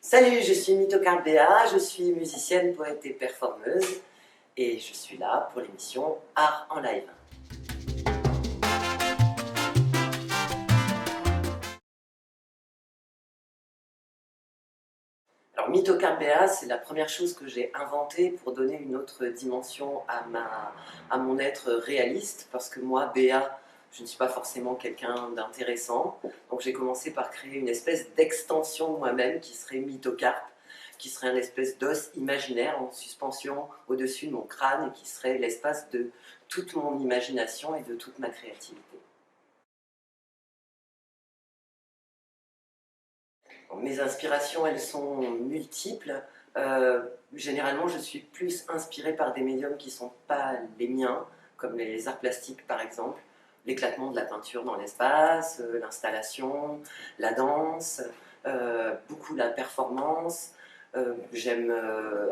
Salut, je suis Mitokarp Béa, je suis musicienne, poète et performeuse et je suis là pour l'émission Art en live. Alors Mitokarp Béa, c'est la première chose que j'ai inventée pour donner une autre dimension à mon être réaliste, parce que moi, Béa, je ne suis pas forcément quelqu'un d'intéressant, donc j'ai commencé par créer une espèce d'extension de moi-même qui serait Mitokarp, qui serait une espèce d'os imaginaire en suspension au-dessus de mon crâne et qui serait l'espace de toute mon imagination et de toute ma créativité. Mes inspirations, elles sont multiples. Généralement, je suis plus inspirée par des médiums qui ne sont pas les miens, comme les arts plastiques par exemple, l'éclatement de la peinture dans l'espace, l'installation, la danse, beaucoup la performance. J'aime,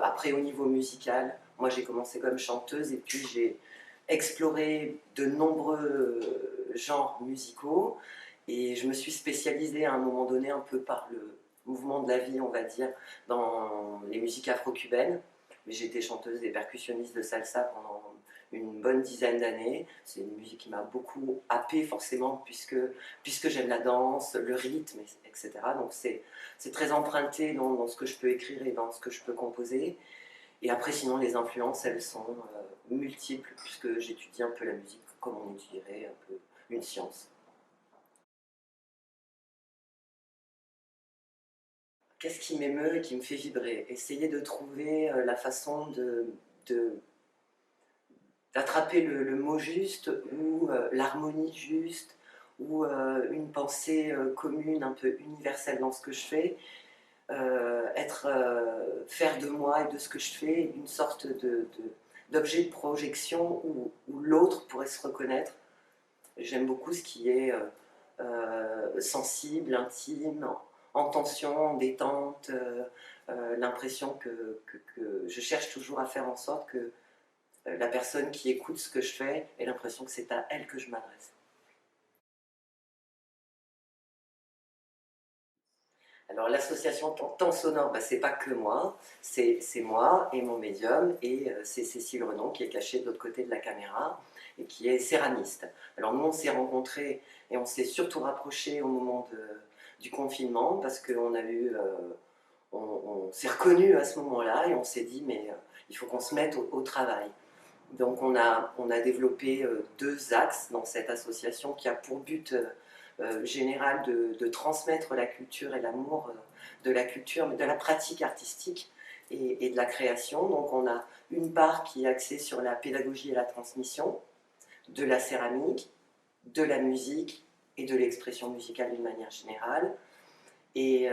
après au niveau musical, moi j'ai commencé comme chanteuse et puis j'ai exploré de nombreux genres musicaux. Et je me suis spécialisée à un moment donné, un peu par le mouvement de la vie, on va dire, dans les musiques afro-cubaines. Mais j'ai été chanteuse et percussionniste de salsa pendant une bonne dizaine d'années. C'est une musique qui m'a beaucoup happée, forcément, puisque j'aime la danse, le rythme, etc. Donc c'est très emprunté dans ce que je peux écrire et dans ce que je peux composer. Et après, sinon, les influences, elles sont multiples, puisque j'étudie un peu la musique comme on étudierait un peu une science. Qu'est-ce qui m'émeut et qui me fait vibrer? Essayer de trouver la façon de- d'attraper le mot juste ou l'harmonie juste ou une pensée commune, un peu universelle dans ce que je fais, faire de moi et de ce que je fais une sorte d'objet de projection où l'autre pourrait se reconnaître. J'aime beaucoup ce qui est sensible, intime, en tension, en détente, l'impression que je cherche toujours à faire en sorte que la personne qui écoute ce que je fais ait l'impression que c'est à elle que je m'adresse. Alors l'association Temps Sonore, bah, c'est pas que moi, c'est moi et mon médium et c'est Cécile Renon qui est cachée de l'autre côté de la caméra et qui est céramiste. Alors nous on s'est rencontrés et on s'est surtout rapprochés au moment du confinement parce qu'on a eu, on s'est reconnus à ce moment-là et on s'est dit mais il faut qu'on se mette au travail. Donc on a développé deux axes dans cette association qui a pour but général de transmettre la culture et l'amour de la culture, mais de la pratique artistique et de la création. Donc on a une part qui est axée sur la pédagogie et la transmission, de la céramique, de la musique et de l'expression musicale d'une manière générale. Et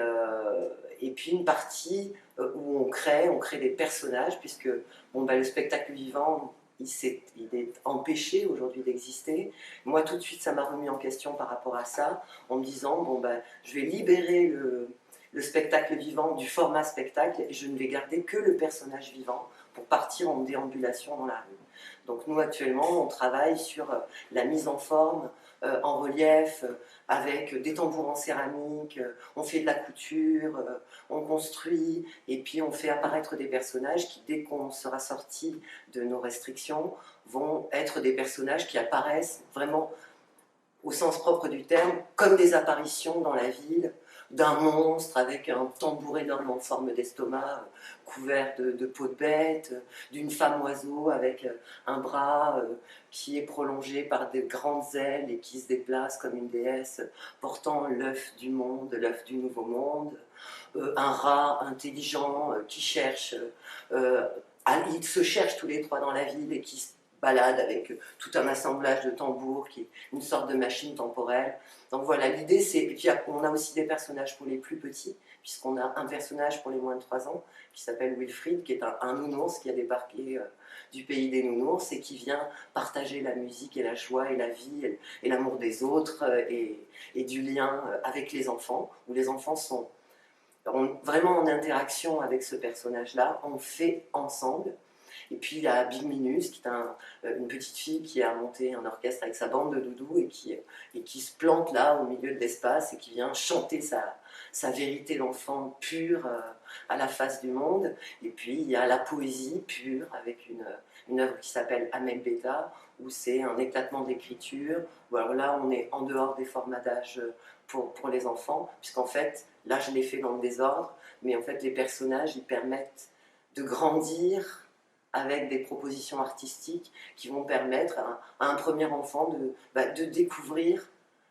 puis une partie où on crée des personnages, puisque bon, bah, le spectacle vivant, il est empêché aujourd'hui d'exister. Moi, tout de suite, ça m'a remis en question par rapport à ça, en me disant, bon, bah, je vais libérer le spectacle vivant du format spectacle, et je ne vais garder que le personnage vivant pour partir en déambulation dans la rue. Donc nous, actuellement, on travaille sur la mise en forme, en relief, avec des tambours en céramique, on fait de la couture, on construit, et puis on fait apparaître des personnages qui, dès qu'on sera sorti de nos restrictions, vont être des personnages qui apparaissent vraiment au sens propre du terme, comme des apparitions dans la ville, d'un monstre avec un tambour énorme en forme d'estomac, couvert de peau de bête, d'une femme oiseau avec un bras qui est prolongé par des grandes ailes et qui se déplace comme une déesse, portant l'œuf du monde, l'œuf du nouveau monde, un rat intelligent qui cherche, ils se cherchent tous les trois dans la ville et qui se balade avec tout un assemblage de tambours qui est une sorte de machine temporelle. Donc voilà, l'idée c'est... Et puis on a aussi des personnages pour les plus petits, puisqu'on a un personnage pour les moins de 3 ans qui s'appelle Wilfried, qui est un nounours qui a débarqué du pays des nounours et qui vient partager la musique et la joie et la vie et l'amour des autres et du lien avec les enfants, où les enfants sont vraiment en interaction avec ce personnage-là, on fait ensemble. Et puis il y a Big Minus, qui est une petite fille qui a monté un orchestre avec sa bande de doudou et qui se plante là au milieu de l'espace et qui vient chanter sa vérité d'enfant pure à la face du monde. Et puis il y a la poésie pure avec une œuvre qui s'appelle Amel Beta, où c'est un éclatement d'écriture, où alors là on est en dehors des formats d'âge pour les enfants, puisqu'en fait, là je l'ai fait dans le désordre, mais en fait les personnages ils permettent de grandir avec des propositions artistiques qui vont permettre à un premier enfant de découvrir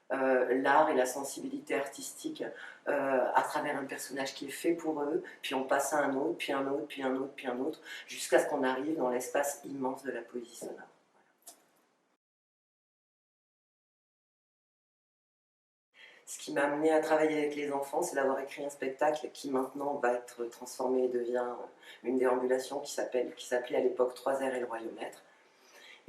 l'art et la sensibilité artistique à travers un personnage qui est fait pour eux, puis on passe à un autre, puis un autre, puis un autre, puis un autre, jusqu'à ce qu'on arrive dans l'espace immense de la poésie sonore. Ce qui m'a amené à travailler avec les enfants, c'est d'avoir écrit un spectacle qui maintenant va être transformé et devient une déambulation qui s'appelait à l'époque 3 airs et le royaume-maître.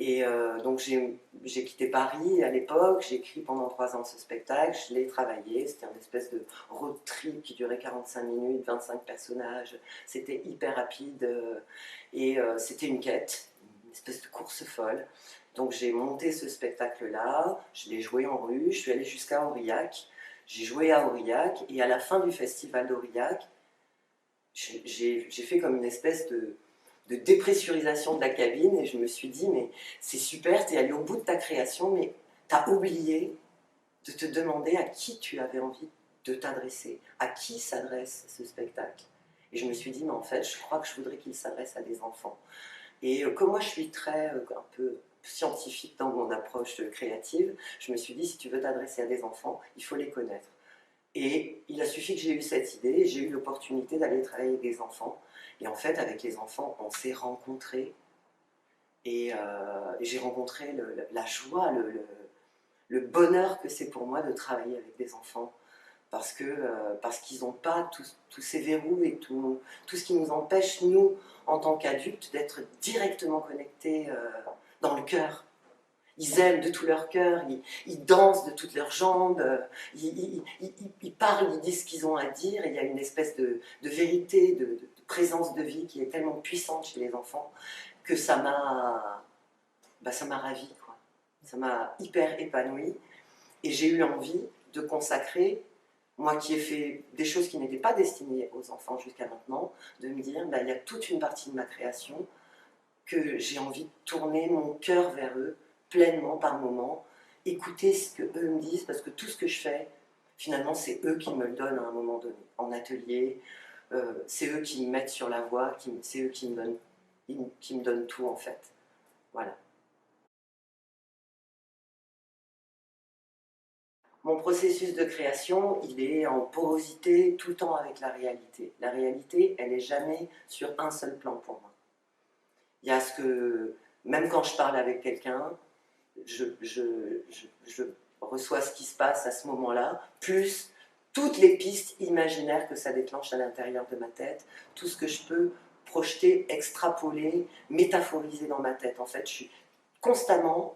Et donc j'ai quitté Paris à l'époque, j'ai écrit pendant 3 ans ce spectacle, je l'ai travaillé, c'était une espèce de road trip qui durait 45 minutes, 25 personnages, c'était hyper rapide et c'était une quête, une espèce de course folle. Donc j'ai monté ce spectacle-là, je l'ai joué en rue, je suis allée jusqu'à Aurillac, j'ai joué à Aurillac et à la fin du festival d'Aurillac, j'ai fait comme une espèce de dépressurisation de la cabine et je me suis dit mais c'est super, tu es allé au bout de ta création mais tu as oublié de te demander à qui tu avais envie de t'adresser, à qui s'adresse ce spectacle. Et je me suis dit mais en fait je crois que je voudrais qu'il s'adresse à des enfants. Et comme moi je suis très un peu scientifique dans mon approche créative, je me suis dit si tu veux t'adresser à des enfants, il faut les connaître. Et il a suffi que j'ai eu cette idée, et j'ai eu l'opportunité d'aller travailler avec des enfants. Et en fait, avec les enfants, on s'est rencontrés. Et j'ai rencontré la joie, le bonheur que c'est pour moi de travailler avec des enfants. Parce qu'ils n'ont pas tous ces verrous et tout ce qui nous empêche, nous, en tant qu'adultes, d'être directement connectés dans le cœur. Ils aiment de tout leur cœur, ils dansent de toutes leurs jambes, ils parlent, ils disent ce qu'ils ont à dire, et il y a une espèce de vérité, de présence de vie qui est tellement puissante chez les enfants que ça m'a ravie, quoi. Ça m'a hyper épanouie, et j'ai eu envie de consacrer, moi qui ai fait des choses qui n'étaient pas destinées aux enfants jusqu'à maintenant, de me dire, il y a toute une partie de ma création que j'ai envie de tourner mon cœur vers eux, pleinement par moment, écouter ce que eux me disent, parce que tout ce que je fais, finalement, c'est eux qui me le donnent à un moment donné, en atelier, c'est eux qui me mettent sur la voie, c'est eux qui me donnent tout en fait. Voilà. Mon processus de création, il est en porosité tout le temps avec la réalité. La réalité, elle n'est jamais sur un seul plan pour moi. Il y a ce que, même quand je parle avec quelqu'un, je reçois ce qui se passe à ce moment-là, plus toutes les pistes imaginaires que ça déclenche à l'intérieur de ma tête, tout ce que je peux projeter, extrapoler, métaphoriser dans ma tête. En fait, je suis constamment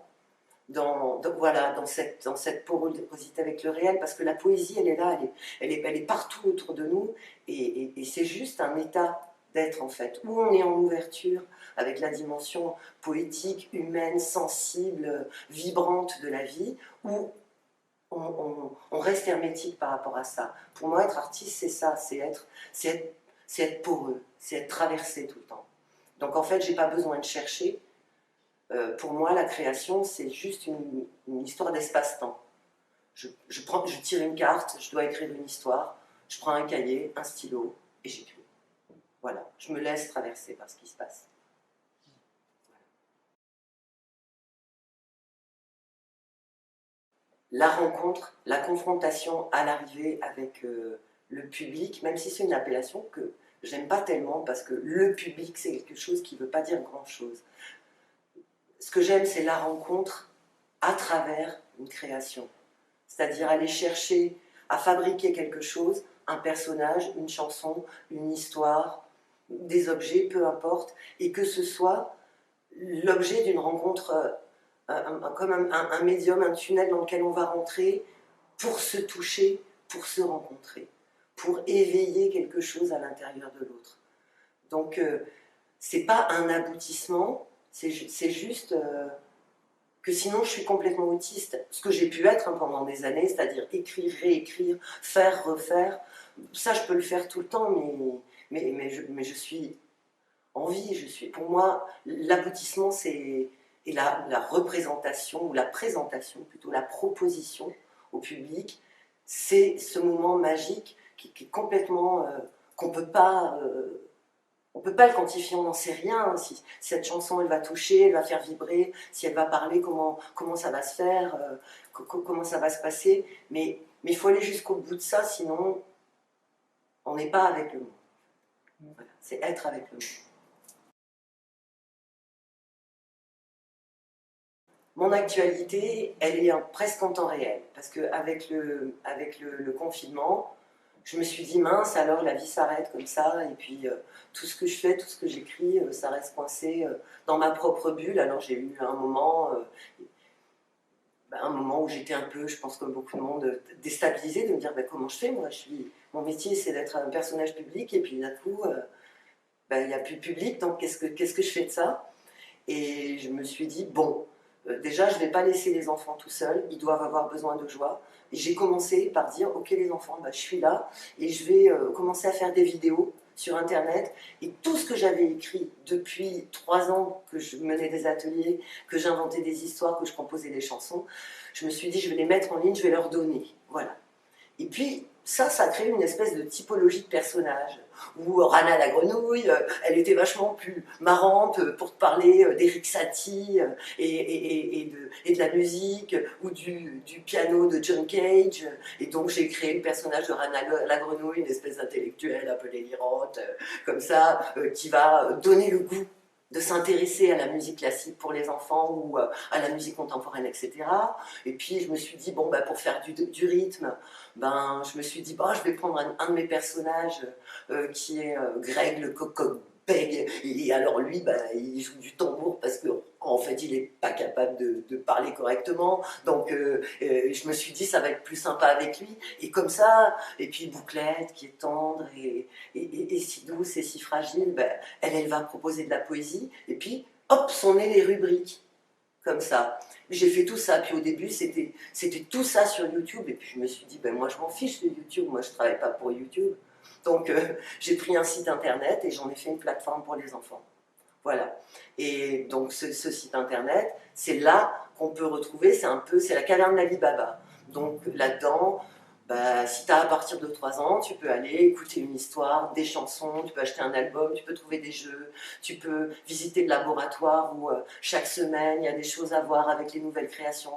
voilà, dans cette porosité avec le réel, parce que la poésie, elle est là, elle est partout autour de nous, et c'est juste un état d'être, en fait, où on est en ouverture avec la dimension poétique, humaine, sensible, vibrante de la vie, où on reste hermétique par rapport à ça. Pour moi, être artiste, c'est ça, c'est être poreux, c'est être traversé tout le temps. Donc en fait, j'ai pas besoin de chercher. Pour moi, la création, c'est juste une histoire d'espace-temps. Je tire une carte, je dois écrire une histoire, je prends un cahier, un stylo, et j'écris. Voilà, je me laisse traverser par ce qui se passe. La rencontre, la confrontation à l'arrivée avec le public, même si c'est une appellation que j'aime pas tellement, parce que le public, c'est quelque chose qui ne veut pas dire grand-chose. Ce que j'aime, c'est la rencontre à travers une création. C'est-à-dire aller chercher à fabriquer quelque chose, un personnage, une chanson, une histoire, des objets, peu importe, et que ce soit l'objet d'une rencontre, comme un médium, un tunnel dans lequel on va rentrer pour se toucher, pour se rencontrer, pour éveiller quelque chose à l'intérieur de l'autre. Donc, c'est pas un aboutissement, c'est juste que sinon je suis complètement autiste, ce que j'ai pu être pendant des années, c'est-à-dire écrire, réécrire, faire, refaire. Ça, je peux le faire tout le temps, mais je suis en vie. Pour moi, l'aboutissement, c'est la représentation, ou la présentation, plutôt la proposition au public, c'est ce moment magique qui est complètement... qu'on ne peut pas... on ne peut pas le quantifier, on n'en sait rien. Hein. Si cette chanson, elle va toucher, elle va faire vibrer, si elle va parler, comment ça va se faire, comment ça va se passer. Mais il faut aller jusqu'au bout de ça, sinon on n'est pas avec le monde. Voilà. C'est être avec le monde. Mon actualité, elle est presque en temps réel, parce qu'avec le confinement, je me suis dit, mince, alors la vie s'arrête comme ça, et puis tout ce que je fais, tout ce que j'écris, ça reste coincé dans ma propre bulle. Alors j'ai eu un moment où j'étais un peu, je pense comme beaucoup de monde, déstabilisée, de me dire, comment je fais, moi, mon métier c'est d'être un personnage public, et puis d'un coup, il n'y a plus de public, donc qu'est-ce que je fais de ça? Et je me suis dit, bon, déjà, je ne vais pas laisser les enfants tout seuls, ils doivent avoir besoin de joie. Et j'ai commencé par dire, ok les enfants, je suis là, et je vais commencer à faire des vidéos sur Internet. Et tout ce que j'avais écrit depuis 3 ans, que je menais des ateliers, que j'inventais des histoires, que je composais des chansons, je me suis dit, je vais les mettre en ligne, je vais leur donner. Voilà. Et puis, ça crée une espèce de typologie de personnage, où Rana la grenouille, elle était vachement plus marrante pour te parler d'Eric Satie et de la musique, ou du piano de John Cage, et donc j'ai créé le personnage de Rana la grenouille, une espèce d'intellectuelle un peu délirante, comme ça, qui va donner le goût de s'intéresser à la musique classique pour les enfants ou à la musique contemporaine, etc. Et puis je me suis dit, bon, pour faire du rythme, je me suis dit, je vais prendre un de mes personnages qui est Greg le coq-bègue. Et alors lui, il joue du tambour parce qu'en fait, il n'est pas capable de parler correctement. Donc je me suis dit, ça va être plus sympa avec lui. Et comme ça, et puis Bouclette qui est tendre et si douce et si fragile, elle va proposer de la poésie. Et puis, hop, sont nées les rubriques. Comme ça. J'ai fait tout ça, puis au début c'était tout ça sur YouTube, et puis je me suis dit, moi je m'en fiche de YouTube, moi je ne travaille pas pour YouTube. Donc j'ai pris un site internet et j'en ai fait une plateforme pour les enfants. Voilà. Et donc ce site internet, c'est là qu'on peut retrouver, c'est la caverne d'Ali Baba. Donc là-dedans, si tu as à partir de 3 ans, tu peux aller écouter une histoire, des chansons, tu peux acheter un album, tu peux trouver des jeux, tu peux visiter le laboratoire où chaque semaine il y a des choses à voir avec les nouvelles créations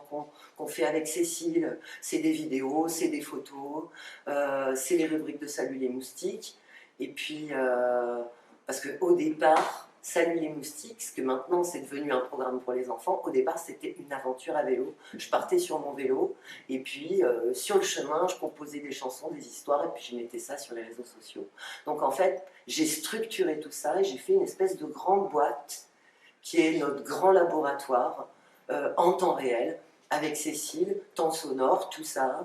qu'on fait avec Cécile. C'est des vidéos, c'est des photos, c'est les rubriques de Salut les moustiques. Et puis, parce qu'au départ, Salut les moustiques, ce que maintenant c'est devenu un programme pour les enfants, au départ c'était une aventure à vélo. Je partais sur mon vélo et puis sur le chemin je composais des chansons, des histoires et puis je mettais ça sur les réseaux sociaux. Donc en fait j'ai structuré tout ça et j'ai fait une espèce de grande boîte qui est notre grand laboratoire en temps réel avec Cécile, temps sonore, tout ça.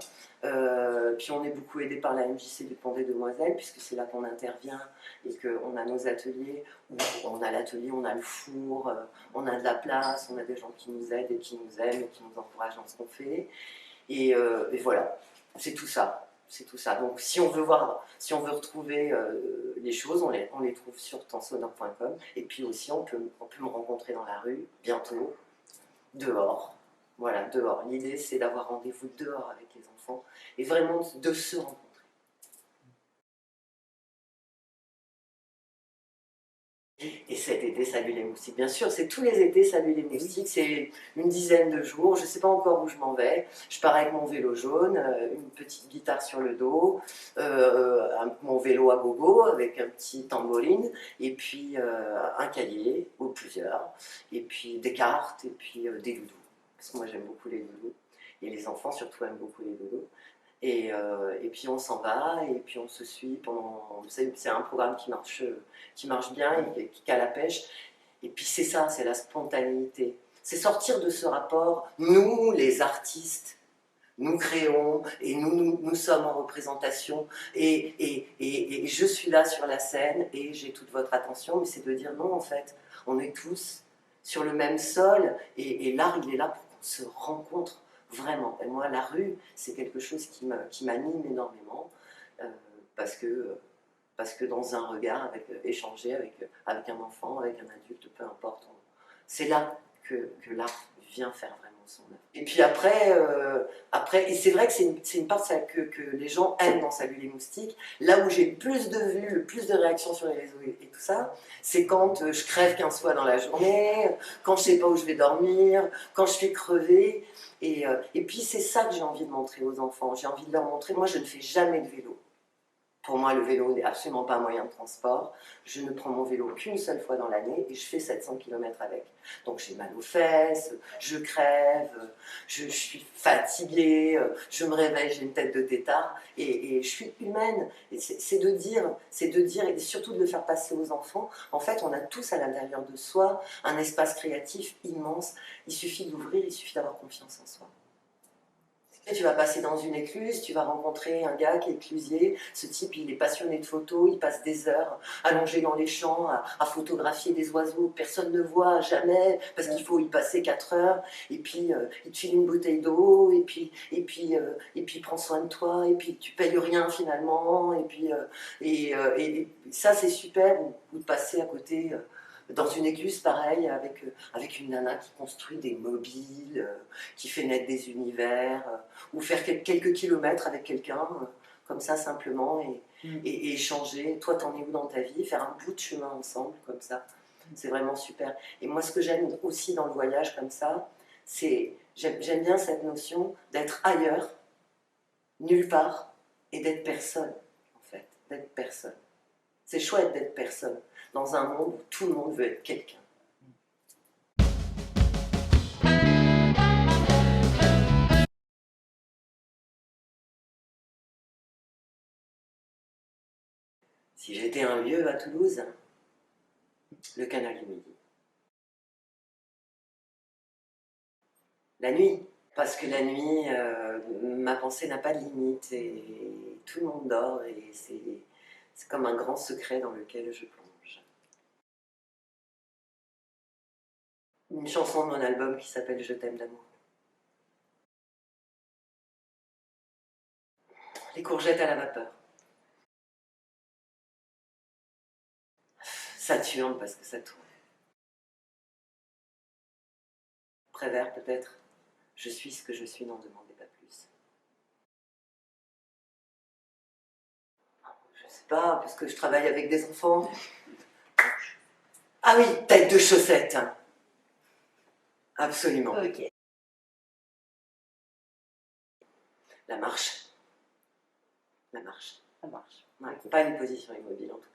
Puis on est beaucoup aidé par la MJC du Pont des Demoiselles, puisque c'est là qu'on intervient et qu'on a nos ateliers, où on a l'atelier, on a le four, on a de la place, on a des gens qui nous aident et qui nous aiment et qui nous encouragent dans ce qu'on fait. Et voilà, c'est tout ça. C'est tout ça. Donc si on veut retrouver les choses, on les trouve sur tempsonore.com. Et puis aussi, on peut me rencontrer dans la rue, bientôt, dehors. Voilà, dehors. L'idée, c'est d'avoir rendez-vous dehors avec les enfants et vraiment de se rencontrer. Et cet été, Salut les moustiques, bien sûr, c'est tous les étés Salut les moustiques, c'est une dizaine de jours, je ne sais pas encore où je m'en vais, je pars avec mon vélo jaune, une petite guitare sur le dos, mon vélo à gogo avec un petit tambourine, et puis un cahier, ou plusieurs, et puis des cartes, et puis des doudous, parce que moi j'aime beaucoup les doudous, et les enfants surtout aiment beaucoup les doudous. Et puis on s'en va, et puis on se suit pendant... C'est un programme qui marche bien et qui a la pêche. Et puis c'est ça, c'est la spontanéité. C'est sortir de ce rapport, nous les artistes, nous créons et nous sommes en représentation et je suis là sur la scène et j'ai toute votre attention, mais c'est de dire non en fait, on est tous sur le même sol et l'art il est là pour qu'on se rencontre vraiment. Et moi la rue c'est quelque chose qui m'anime énormément parce que dans un regard, échanger avec un enfant, avec un adulte, peu importe, c'est là que l'art vient faire vraiment son œuvre. Et puis après et c'est vrai que c'est une part que les gens aiment dans Salut les moustiques. Là où j'ai le plus de vues, le plus de réactions sur les réseaux et tout ça, c'est quand je crève 15 fois dans la journée, quand je sais pas où je vais dormir, quand je suis crevée. Et puis c'est ça que j'ai envie de montrer aux enfants. J'ai envie de leur montrer, moi je ne fais jamais de vélo. Pour moi, le vélo n'est absolument pas un moyen de transport. Je ne prends mon vélo qu'une seule fois dans l'année et je fais 700 km avec. Donc j'ai mal aux fesses, je crève, je suis fatiguée, je me réveille, j'ai une tête de tétard et je suis humaine. C'est de dire, et surtout de le faire passer aux enfants. En fait, on a tous à l'intérieur de soi un espace créatif immense. Il suffit d'ouvrir, il suffit d'avoir confiance en soi. Et tu vas passer dans une écluse, tu vas rencontrer un gars qui est éclusier. Ce type, il est passionné de photos, il passe des heures allongé dans les champs à photographier des oiseaux que personne ne voit jamais parce qu'il faut y passer 4 heures. Et puis, il te file une bouteille d'eau et puis il prend soin de toi et puis tu payes rien finalement. Et ça, c'est super. Ou de passer à côté. Dans une église pareil, avec une nana qui construit des mobiles, qui fait naître des univers, ou faire quelques kilomètres avec quelqu'un, comme ça simplement, et échanger. Toi, t'en es où dans ta vie? Faire un bout de chemin ensemble, comme ça. C'est vraiment super. Et moi, ce que j'aime aussi dans le voyage comme ça, c'est, j'aime bien cette notion d'être ailleurs, nulle part, et d'être personne, en fait, d'être personne. C'est chouette d'être personne, dans un monde où tout le monde veut être quelqu'un. Si j'étais un lieu à Toulouse, le canal du Midi. La nuit, parce que la nuit, ma pensée n'a pas de limite et tout le monde dort et c'est comme un grand secret dans lequel je plonge. Une chanson de mon album qui s'appelle Je t'aime d'amour. Les courgettes à la vapeur. Saturne parce que ça tourne. Prévert peut-être. Je suis ce que je suis, n'en demandez pas plus. Je sais pas, parce que je travaille avec des enfants. Ah oui, tête de chaussette. Absolument. Ok, La marche. La marche. ça marche. Ouais, pas une position immobile en tout